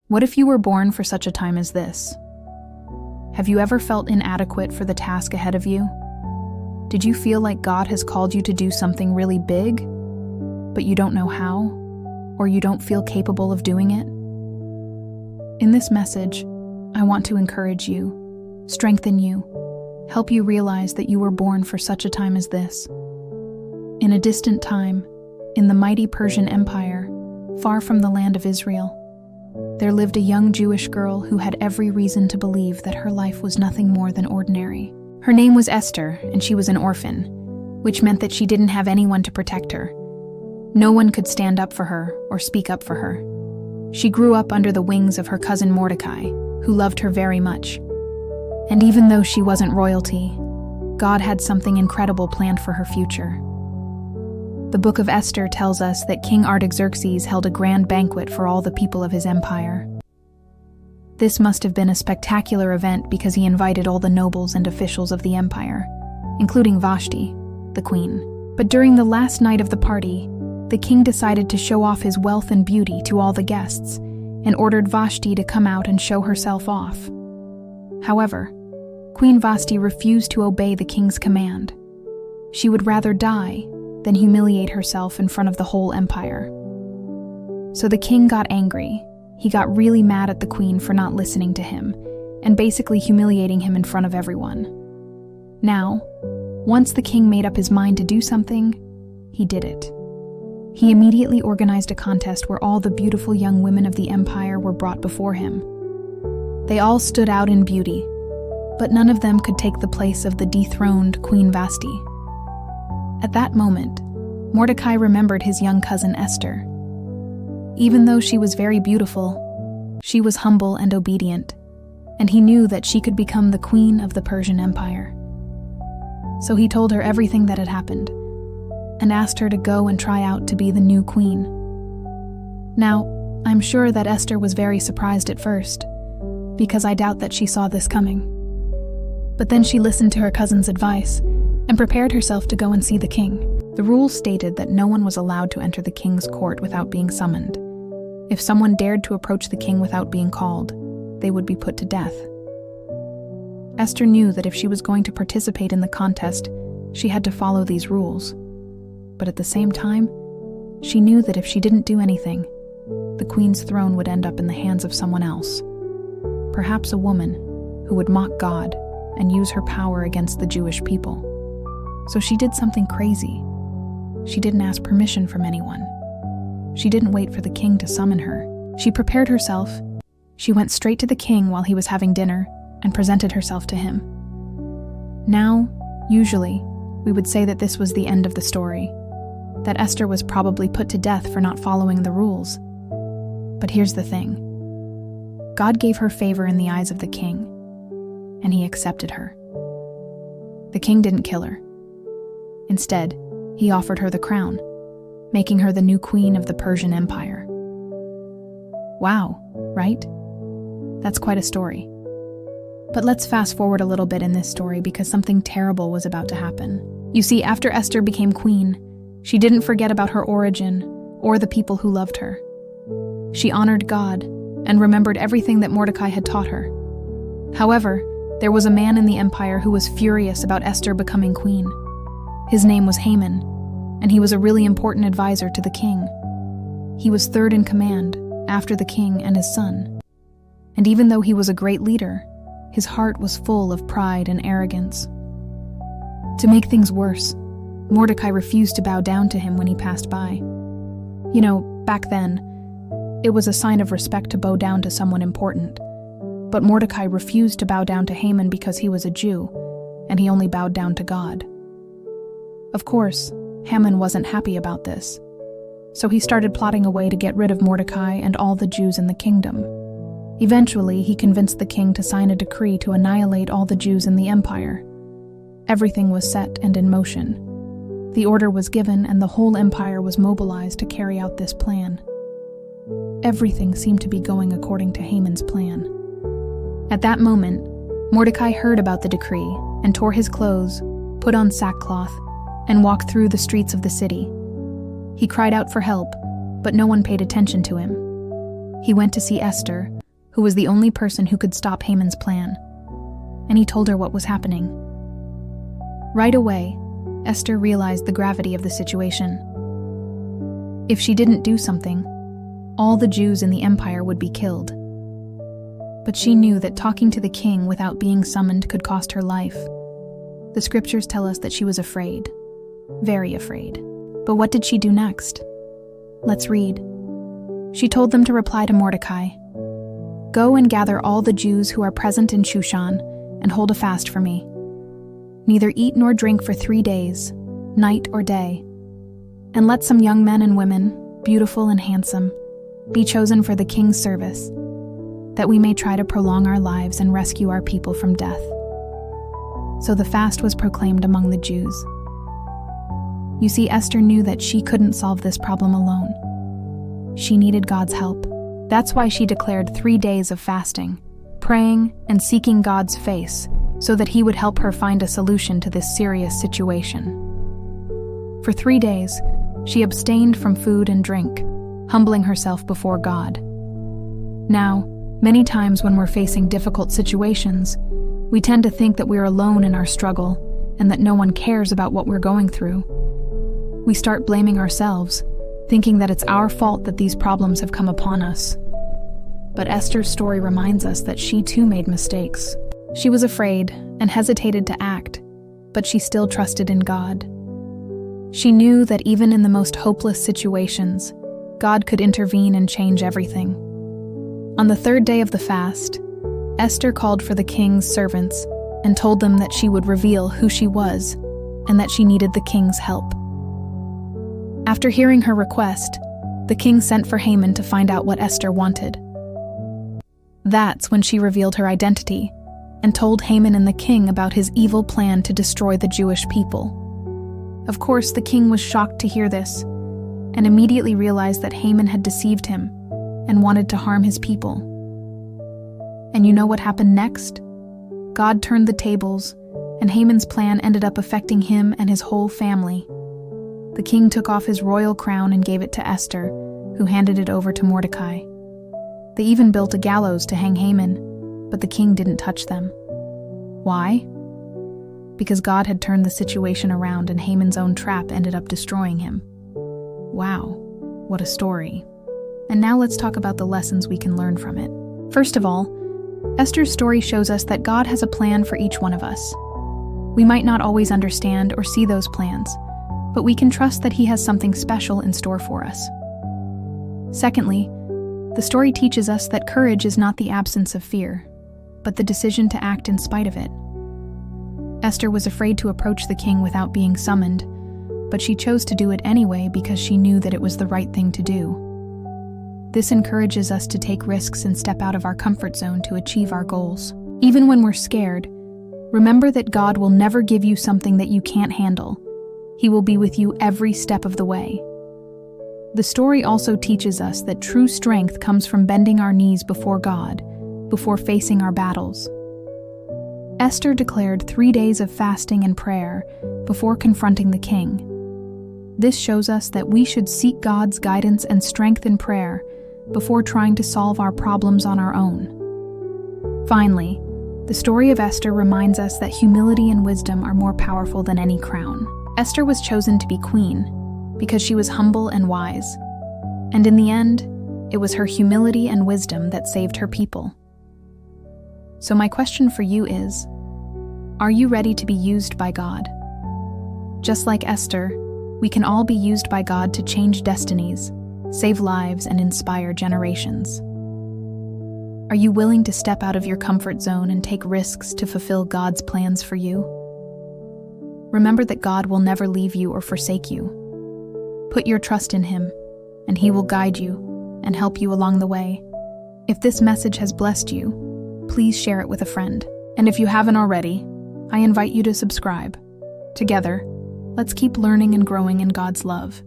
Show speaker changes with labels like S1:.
S1: What if you were born for such a time as this? Have you ever felt inadequate for the task ahead of you? Did you feel like God has called you to do something really big, but you don't know how, or you don't feel capable of doing it? In this message, I want to encourage you, strengthen you, help you realize that you were born for such a time as this. In a distant time, in the mighty Persian Empire, far from the land of Israel, there lived a young Jewish girl who had every reason to believe that her life was nothing more than ordinary. Her name was Esther, and she was an orphan, which meant that she didn't have anyone to protect her. No one could stand up for her or speak up for her. She grew up under the wings of her cousin Mordecai, who loved her very much. And even though she wasn't royalty, God had something incredible planned for her future. The book of Esther tells us that King Artaxerxes held a grand banquet for all the people of his empire. This must have been a spectacular event because he invited all the nobles and officials of the empire, including Vashti, the queen. But during the last night of the party, the king decided to show off his wealth and beauty to all the guests and ordered Vashti to come out and show herself off. However, Queen Vashti refused to obey the king's command. She would rather die than humiliate herself in front of the whole empire. So the king got angry. He got really mad at the queen for not listening to him and basically humiliating him in front of everyone. Now, once the king made up his mind to do something, he did it. He immediately organized a contest where all the beautiful young women of the empire were brought before him. They all stood out in beauty, but none of them could take the place of the dethroned Queen Vashti. At that moment, Mordecai remembered his young cousin Esther. Even though she was very beautiful, she was humble and obedient, and he knew that she could become the queen of the Persian Empire. So he told her everything that had happened, and asked her to go and try out to be the new queen. Now, I'm sure that Esther was very surprised at first, because I doubt that she saw this coming. But then she listened to her cousin's advice and prepared herself to go and see the king. The rules stated that no one was allowed to enter the king's court without being summoned. If someone dared to approach the king without being called, they would be put to death. Esther knew that if she was going to participate in the contest, she had to follow these rules. But at the same time, she knew that if she didn't do anything, the queen's throne would end up in the hands of someone else. Perhaps a woman who would mock God and use her power against the Jewish people. So she did something crazy. She didn't ask permission from anyone. She didn't wait for the king to summon her. She prepared herself. She went straight to the king while he was having dinner and presented herself to him. Now, usually, we would say that this was the end of the story, that Esther was probably put to death for not following the rules. But here's the thing. God gave her favor in the eyes of the king, and he accepted her. The king didn't kill her. Instead, he offered her the crown, making her the new queen of the Persian Empire. Wow, right? That's quite a story. But let's fast forward a little bit in this story because something terrible was about to happen. You see, after Esther became queen, she didn't forget about her origin or the people who loved her. She honored God and remembered everything that Mordecai had taught her. However, there was a man in the empire who was furious about Esther becoming queen. His name was Haman, and he was a really important advisor to the king. He was third in command, after the king and his son. And even though he was a great leader, his heart was full of pride and arrogance. To make things worse, Mordecai refused to bow down to him when he passed by. You know, back then, it was a sign of respect to bow down to someone important. But Mordecai refused to bow down to Haman because he was a Jew, and he only bowed down to God. Of course, Haman wasn't happy about this, so he started plotting a way to get rid of Mordecai and all the Jews in the kingdom. Eventually, he convinced the king to sign a decree to annihilate all the Jews in the empire. Everything was set and in motion. The order was given and the whole empire was mobilized to carry out this plan. Everything seemed to be going according to Haman's plan. At that moment, Mordecai heard about the decree and tore his clothes, put on sackcloth, and walked through the streets of the city. He cried out for help, but no one paid attention to him. He went to see Esther, who was the only person who could stop Haman's plan, and he told her what was happening. Right away, Esther realized the gravity of the situation. If she didn't do something, all the Jews in the empire would be killed. But she knew that talking to the king without being summoned could cost her life. The scriptures tell us that she was afraid, very afraid. But what did she do next? Let's read. She told them to reply to Mordecai, "Go and gather all the Jews who are present in Shushan and hold a fast for me. Neither eat nor drink for 3 days, night or day. And let some young men and women, beautiful and handsome, be chosen for the king's service, that we may try to prolong our lives and rescue our people from death." So the fast was proclaimed among the Jews. You see, Esther knew that she couldn't solve this problem alone. She needed God's help. That's why she declared 3 days of fasting, praying and seeking God's face so that He would help her find a solution to this serious situation. For 3 days, she abstained from food and drink, humbling herself before God. Now, many times when we're facing difficult situations, we tend to think that we're alone in our struggle and that no one cares about what we're going through. We start blaming ourselves, thinking that it's our fault that these problems have come upon us. But Esther's story reminds us that she too made mistakes. She was afraid and hesitated to act, but she still trusted in God. She knew that even in the most hopeless situations, God could intervene and change everything. On the 3rd day of the fast, Esther called for the king's servants and told them that she would reveal who she was and that she needed the king's help. After hearing her request, the king sent for Haman to find out what Esther wanted. That's when she revealed her identity and told Haman and the king about his evil plan to destroy the Jewish people. Of course, the king was shocked to hear this and immediately realized that Haman had deceived him and wanted to harm his people. And you know what happened next? God turned the tables, and Haman's plan ended up affecting him and his whole family. The king took off his royal crown and gave it to Esther, who handed it over to Mordecai. They even built a gallows to hang Haman, but the king didn't touch them. Why? Because God had turned the situation around and Haman's own trap ended up destroying him. Wow, what a story. And now let's talk about the lessons we can learn from it. First of all, Esther's story shows us that God has a plan for each one of us. We might not always understand or see those plans, but we can trust that He has something special in store for us. Secondly, the story teaches us that courage is not the absence of fear, but the decision to act in spite of it. Esther was afraid to approach the king without being summoned, but she chose to do it anyway because she knew that it was the right thing to do. This encourages us to take risks and step out of our comfort zone to achieve our goals. Even when we're scared, remember that God will never give you something that you can't handle. He will be with you every step of the way. The story also teaches us that true strength comes from bending our knees before God, before facing our battles. Esther declared 3 days of fasting and prayer before confronting the king. This shows us that we should seek God's guidance and strength in prayer before trying to solve our problems on our own. Finally, the story of Esther reminds us that humility and wisdom are more powerful than any crown. Esther was chosen to be queen because she was humble and wise, and in the end, it was her humility and wisdom that saved her people. So my question for you is, are you ready to be used by God? Just like Esther, we can all be used by God to change destinies, save lives, and inspire generations. Are you willing to step out of your comfort zone and take risks to fulfill God's plans for you? Remember that God will never leave you or forsake you. Put your trust in Him, and He will guide you and help you along the way. If this message has blessed you, please share it with a friend. And if you haven't already, I invite you to subscribe. Together, let's keep learning and growing in God's love.